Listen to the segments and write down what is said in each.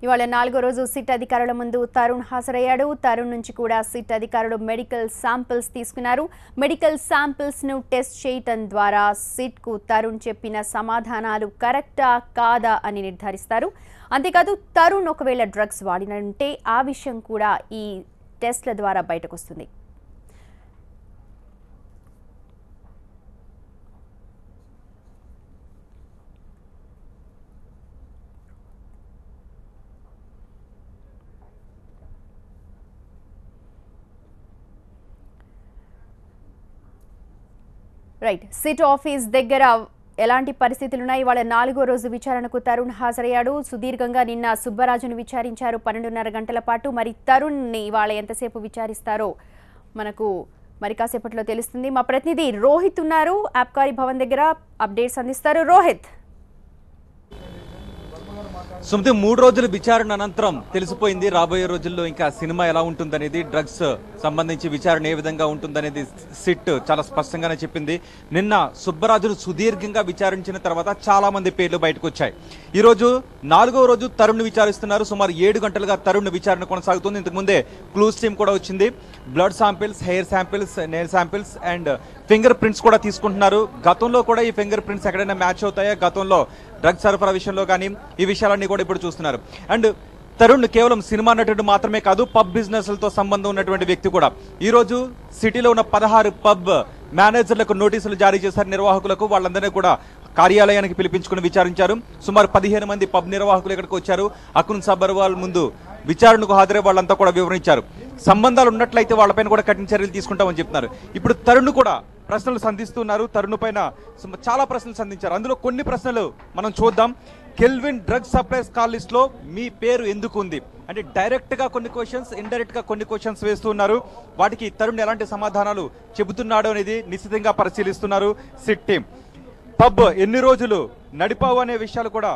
ఇవాళ 4వ రోజు సిట్ అధికారుల ముందు తరుణ్ హాజరయ్యాడు. తరుణ్ నుంచి కూడా సిట్ అధికారులు మెడికల్ శాంపిల్స్ తీసుకున్నారు. మెడికల్ శాంపిల్స్ ను టెస్ట్ చేయటం ద్వారా సిట్ కు తరుణ్ చెప్పిన సమాధానాలు కరెక్టా కాదా అని నిర్ధారిస్తారు. అంతేకాదు తరుణ్ ఒకవేళ డ్రగ్స్ వాడినంటే ఆ విషయం కూడా ఈ టెస్ట్ల ద్వారా బయటకు వస్తుంది. రైట్, సిట్ ఆఫీస్ దగ్గర ఎలాంటి పరిస్థితులు ఉన్నాయి? వాళ్ళ 4వ రోజు విచారణకు తరుణ్ హాజరయ్యాడు. సుదీర్ఘంగా నిన్న సుబ్బరాజును విచారించారు 12:30 గంటల పాటు. మరి తరుణ్ని ఇవాళ ఎంతసేపు విచారిస్తారో మనకు మరి కాసేపట్లో తెలుస్తుంది. మా ప్రతినిధి రోహిత్ ఉన్నారు ఆబ్కారీ భవన్ దగ్గర, అప్డేట్స్ అందిస్తారు. రోహిత్. సుమతి, 3 రోజుల విచారణ అనంతరం తెలిసిపోయింది రాబోయే రోజుల్లో ఇంకా సినిమా ఎలా ఉంటుందనేది, డ్రగ్స్ సంబంధించి విచారణ ఏ విధంగా ఉంటుందనేది సిట్ చాలా స్పష్టంగానే చెప్పింది. నిన్న సుబ్బరాజును సుదీర్ఘంగా విచారించిన తర్వాత చాలా మంది పేర్లు బయటకు వచ్చాయి. ఈ రోజు 4వ రోజు తరుణ్ విచారిస్తున్నారు. సుమారు 7 గంటలుగా తరుణ్ విచారణ కొనసాగుతుంది. ఇంతకుముందే క్లూస్ టీమ్ కూడా వచ్చింది. Blood samples, hair samples, nail samples and finger prints కూడా తీసుకుంటున్నారు. గతంలో కూడా ఈ ఫింగర్ ప్రింట్స్ ఎక్కడైనా మ్యాచ్ అవుతాయా, గతంలో డ్రగ్స్ సరఫరా విషయంలో కానీ, ఈ విషయాలన్నీ కూడా ఇప్పుడు చూస్తున్నారు. అండ్ తరుణ్ కేవలం సినిమా నటుడు మాత్రమే కాదు, పబ్ బిజినెస్లతో సంబంధం ఉన్నటువంటి వ్యక్తి కూడా. ఈ రోజు సిటీలో ఉన్న 16 పబ్ మేనేజర్లకు నోటీసులు జారీ చేశారు నిర్వాహకులకు. వాళ్ళందరినీ కూడా కార్యాలయానికి పిలిపించుకుని విచారించారు. సుమారు 15 మంది పబ్ నిర్వాహకులు ఇక్కడికి వచ్చారు. అకున్ సబర్వాల్ ముందు విచారణకు హాజరై వాళ్ళంతా కూడా వివరించారు. సంబంధాలు ఉన్నట్లయితే వాళ్ళపైన కూడా కఠిన చర్యలు తీసుకుంటామని చెప్తున్నారు. ఇప్పుడు తరుణ్ కూడా ప్రశ్నలు సంధిస్తున్నారు. తరుణ్ పైన చాలా ప్రశ్నలు సంధించారు. అందులో కొన్ని ప్రశ్నలు మనం చూద్దాం. Kelvin drug supplies call list లో మీ పేరు ఎందుకు ఉంది అంటే డైరెక్ట్ గా కొన్ని క్వశ్చన్స్, ఇండైరెక్ట్ గా కొన్ని క్వశ్చన్స్ వేస్తున్నారు. వాటికి తరుణ్ ఎలాంటి సమాధానాలు చెబుతున్నాడు అనేది నిశ్చితంగా పరిశీలిస్తున్నారు సిట్ టీం. పబ్ ఎన్ని రోజులు నడిపావు అనే విషయాలు కూడా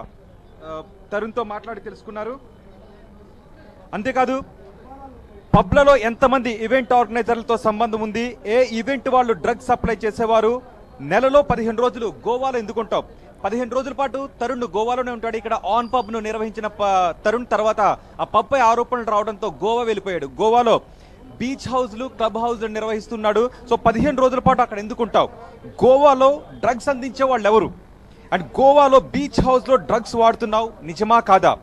తరుణ్తో మాట్లాడి తెలుసుకున్నారు. అంతేకాదు పబ్లలో ఎంతమంది ఈవెంట్ ఆర్గనైజర్లతో సంబంధం ఉంది, ఏ ఈవెంట్ వాళ్ళు డ్రగ్స్ సప్లై చేసేవారు, నెలలో 15 రోజులు గోవాలో ఎందుకుంటాం, 15 రోజుల పాటు తరుణ్ గోవాలోనే ఉంటాడు. ఇక్కడ ఆన్ పబ్ ను నిర్వహించిన తరుణ్ తర్వాత ఆ పబ్ పై ఆరోపణలు రావడంతో గోవా వెళ్ళిపోయాడు. గోవాలో బీచ్ హౌస్లు, క్లబ్ హౌస్లు నిర్వహిస్తున్నాడు. సో 15 రోజుల పాటు అక్కడ ఎందుకుంటావు, గోవాలో డ్రగ్స్ అందించే వాళ్ళు ఎవరు, అండ్ గోవాలో బీచ్ హౌస్ లో డ్రగ్స్ వాడుతున్నావు నిజమా కాదా,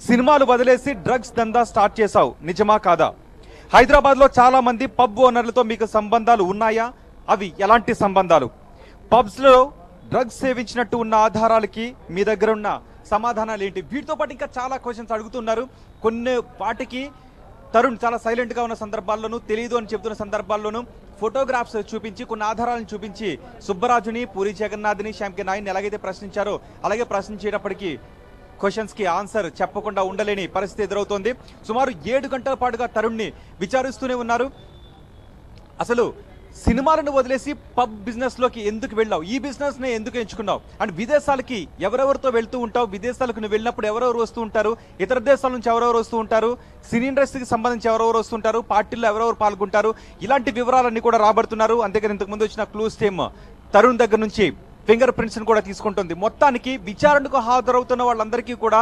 సినిమాలు వదిలేసి డ్రగ్స్ దందా స్టార్ట్ చేశావు నిజమా కాదా, హైదరాబాద్ లో చాలా మంది పబ్ ఓనర్లతో మీకు సంబంధాలు ఉన్నాయా, అవి ఎలాంటి సంబంధాలు, పబ్స్ లో డ్రగ్స్ సేవించినట్టు ఉన్న ఆధారాలకి మీ దగ్గర ఉన్న సమాధానాలు ఏంటి. వీటితో పాటు ఇంకా చాలా క్వశ్చన్స్ అడుగుతున్నారు. కొన్ని వాటికి తరుణ్ చాలా సైలెంట్ గా ఉన్న సందర్భాల్లోనూ, తెలియదు అని చెప్తున్న సందర్భాల్లోనూ ఫోటోగ్రాఫ్స్ చూపించి, కొన్ని ఆధారాలను చూపించి సుబ్బరాజుని, పూరి జగన్నాథ్ని, శ్యామ్కి నాయన్ని ఎలాగైతే ప్రశ్నించారో అలాగే ప్రశ్నించేటప్పటికీ క్వశ్చన్స్ కి ఆన్సర్ చెప్పకుండా ఉండలేని పరిస్థితి ఎదురవుతోంది. సుమారు 7 గంటల పాటుగా తరుణ్ని విచారిస్తూనే ఉన్నారు. అసలు సినిమాలను వదిలేసి పబ్ బిజినెస్ లోకి ఎందుకు వెళ్ళావు, ఈ బిజినెస్ నే ఎందుకు ఎంచుకున్నావు, అండ్ విదేశాలకి ఎవరెవరితో వెళ్తూ ఉంటావు, విదేశాలకు నువ్వు వెళ్ళినప్పుడు ఎవరెవరు వస్తూ ఉంటారు, ఇతర దేశాల నుంచి ఎవరెవరు వస్తూ ఉంటారు, సినీ ఇండస్ట్రీకి సంబంధించి ఎవరెవరు వస్తుంటారు, పార్టీల్లో ఎవరెవరు పాల్గొంటారు, ఇలాంటి వివరాలన్నీ కూడా రాబడుతున్నారు. అంతేకాదు ఇంతకు ముందు వచ్చిన క్లూస్ టీమ్ తరుణ్ దగ్గర నుంచి ఫింగర్ ప్రింట్స్ కూడా తీసుకుంటుంది. మొత్తానికి విచారణకు హాజరవుతున్న వాళ్ళందరికీ కూడా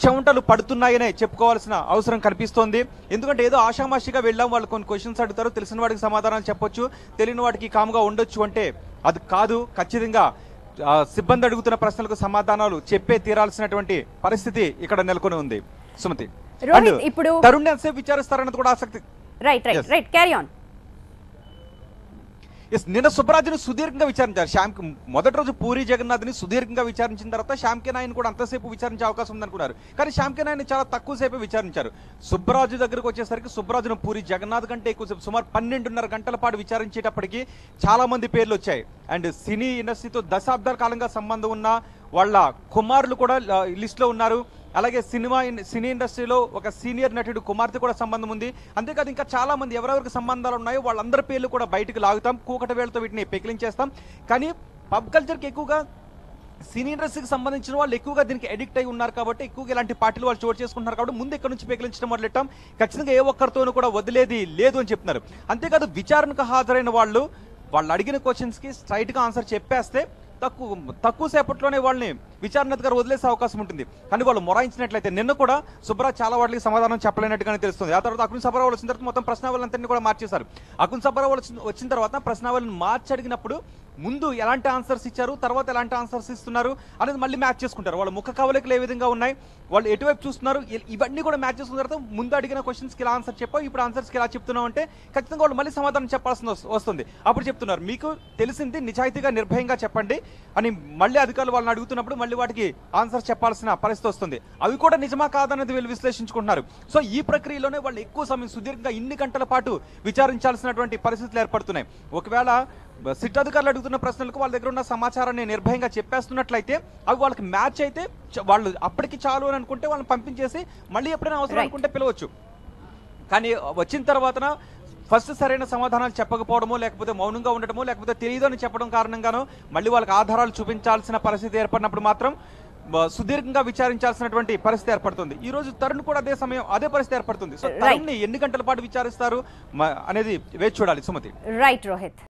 చెమటలు పడుతున్నాయనే చెప్పుకోవాల్సిన అవసరం కనిపిస్తోంది. ఎందుకంటే ఏదో ఆషామాషిగా వెళ్ళాం, వాళ్ళు కొన్ని క్వశ్చన్స్ అడుగుతారు, తెలిసిన వాడికి సమాధానాలు చెప్పొచ్చు, తెలియని వాడికి కామ్గా ఉండొచ్చు అంటే అది కాదు. ఖచ్చితంగా సిబ్బంది అడుగుతున్న ప్రశ్నలకు సమాధానాలు చెప్పే తీరాల్సినటువంటి పరిస్థితి ఇక్కడ నెలకొని ఉంది. సుమతి, ఇప్పుడు తరుణ్ ఎంతసేపు విచారిస్తారన్నది కూడా ఆసక్తి. Right, carry on. నిన్న సుబ్బరాజును సుదీర్ఘంగా విచారించారు. శ్యామ్కి మొదటి రోజు పూరి జగన్నాథ్ని సుదీర్ఘంగా విచారించిన తర్వాత శ్యామ్కే నాయన్ కూడా అంతసేపు విచారించే అవకాశం ఉందనుకున్నారు. కానీ శ్యామ్కే నాయన్ చాలా తక్కువ సేపే విచారించారు. సుబ్బరాజు దగ్గరకు వచ్చేసరికి సుబ్బరాజును పూరి జగన్నాథ్ కంటే ఎక్కువసేపు, సుమారు 12:30 గంటల పాటు విచారించేటప్పటికి చాలా మంది పేర్లు వచ్చాయి. అండ్ సినీ ఇండస్ట్రీతో దశాబ్దాల కాలంగా సంబంధం ఉన్న వాళ్ళ కుమారులు కూడా లిస్ట్లో ఉన్నారు. అలాగే సినీ ఇండస్ట్రీలో ఒక సీనియర్ నటుడు కుమార్తె కూడా సంబంధం ఉంది. అంతేకాదు ఇంకా చాలా మంది ఎవరెవరికి సంబంధాలు ఉన్నాయో వాళ్ళందరి పేర్లు కూడా బయటకు లాగుతాం, కూకటి వేళతో వీటిని పెకిలించేస్తాం. కానీ పబ్ కల్చర్కి ఎక్కువగా సినీ ఇండస్ట్రీకి సంబంధించిన వాళ్ళు ఎక్కువగా దీనికి అడిక్ట్ అయి ఉన్నారు కాబట్టి, ఎక్కువగా ఇలాంటి పార్టీలు వాళ్ళు చోటు చేసుకుంటున్నారు కాబట్టి ముందు ఇక్కడ నుంచి పెకిలించడం మొదలెట్టాం. ఖచ్చితంగా ఏ ఒక్కరితోనూ కూడా వదిలేది లేదు అని చెప్తున్నారు. అంతేకాదు విచారణకు హాజరైన వాళ్ళు అడిగిన క్వశ్చన్స్కి స్ట్రైట్గా ఆన్సర్ చెప్పేస్తే తక్కువ సేపట్లోనే వాళ్ళని విచారణ అధికారి వదిలేసే అవకాశం ఉంటుంది. కానీ వాళ్ళు మొరాయించినట్లయితే నిన్న కూడా సుబ్రాజ్ చాలా వాటికి సమాధానం చెప్పలేనట్టుగానే తెలుస్తుంది. ఆ తర్వాత అకున్ సభరావు వచ్చిన తర్వాత మొత్తం ప్రశ్నావళులంతరినీ కూడా మార్చేశారు. అకున్ సభరావు వచ్చిన తర్వాత ప్రశ్నావళిని మార్చి అడిగినప్పుడు ముందు ఎలాంటి ఆన్సర్స్ ఇచ్చారు, తర్వాత ఎలాంటి ఆన్సర్స్ ఇస్తున్నారు అనేది మళ్ళీ మ్యాచ్ చేసుకుంటారు. వాళ్ళ ముఖ కవలికలు ఏ విధంగా ఉన్నాయి, వాళ్ళు ఎటువైపు చూస్తున్నారు, ఇవన్నీ కూడా మ్యాచ్ చేసుకున్న తర్వాత ముందు అడిగిన క్వశ్చన్స్కి ఇలా ఆన్సర్ చెప్పావు, ఇప్పుడు ఆన్సర్స్కి ఇలా చెప్తున్నావు అంటే ఖచ్చితంగా వాళ్ళు మళ్ళీ సమాధానం చెప్పాల్సి వస్తుంది. అప్పుడు చెప్తున్నారు మీకు తెలిసింది నిజాయితీగా నిర్భయంగా చెప్పండి అని మళ్ళీ అధికారులు వాళ్ళని అడుగుతున్నప్పుడు మళ్ళీ వాటికి ఆన్సర్ చెప్పాల్సిన పరిస్థితి వస్తుంది. అవి కూడా నిజమా కాదనేది వీళ్ళు విశ్లేషించుకుంటున్నారు. సో ఈ ప్రక్రియలోనే వాళ్ళు ఎక్కువ సమయం సుదీర్ఘంగా ఇన్ని గంటల పాటు విచారించాల్సినటువంటి పరిస్థితులు ఏర్పడుతున్నాయి. ఒకవేళ సిట్ అధికారులు అడుగుతున్న ప్రశ్నలకు వాళ్ళ దగ్గర ఉన్న సమాచారాన్ని నిర్భయంగా చెప్పేస్తున్నట్లయితే అవి వాళ్ళకి మ్యాచ్ అయితే వాళ్ళు అప్పటికి చాలు అని అనుకుంటే వాళ్ళని పంపించేసి మళ్ళీ ఎప్పుడైనా అవసరం అనుకుంటే పిలవచ్చు. కానీ వచ్చిన తర్వాత ఫస్ట్ సరైన సమాధానాలు చెప్పకపోవడమో, లేకపోతే మౌనంగా ఉండటమో, లేకపోతే తెలియదు అని చెప్పడం కారణంగానో మళ్ళీ వాళ్ళకి ఆధారాలు చూపించాల్సిన పరిస్థితి ఏర్పడినప్పుడు మాత్రం సుదీర్ఘంగా విచారించాల్సినటువంటి పరిస్థితి ఏర్పడుతుంది. ఈ రోజు తరుణ్ కూడా అదే పరిస్థితి ఏర్పడుతుంది. సో తరుణ్ ఎన్ని గంటల పాటు విచారిస్తారు అనేది వేచి చూడాలి. సుమతి. రైట్ రోహిత్.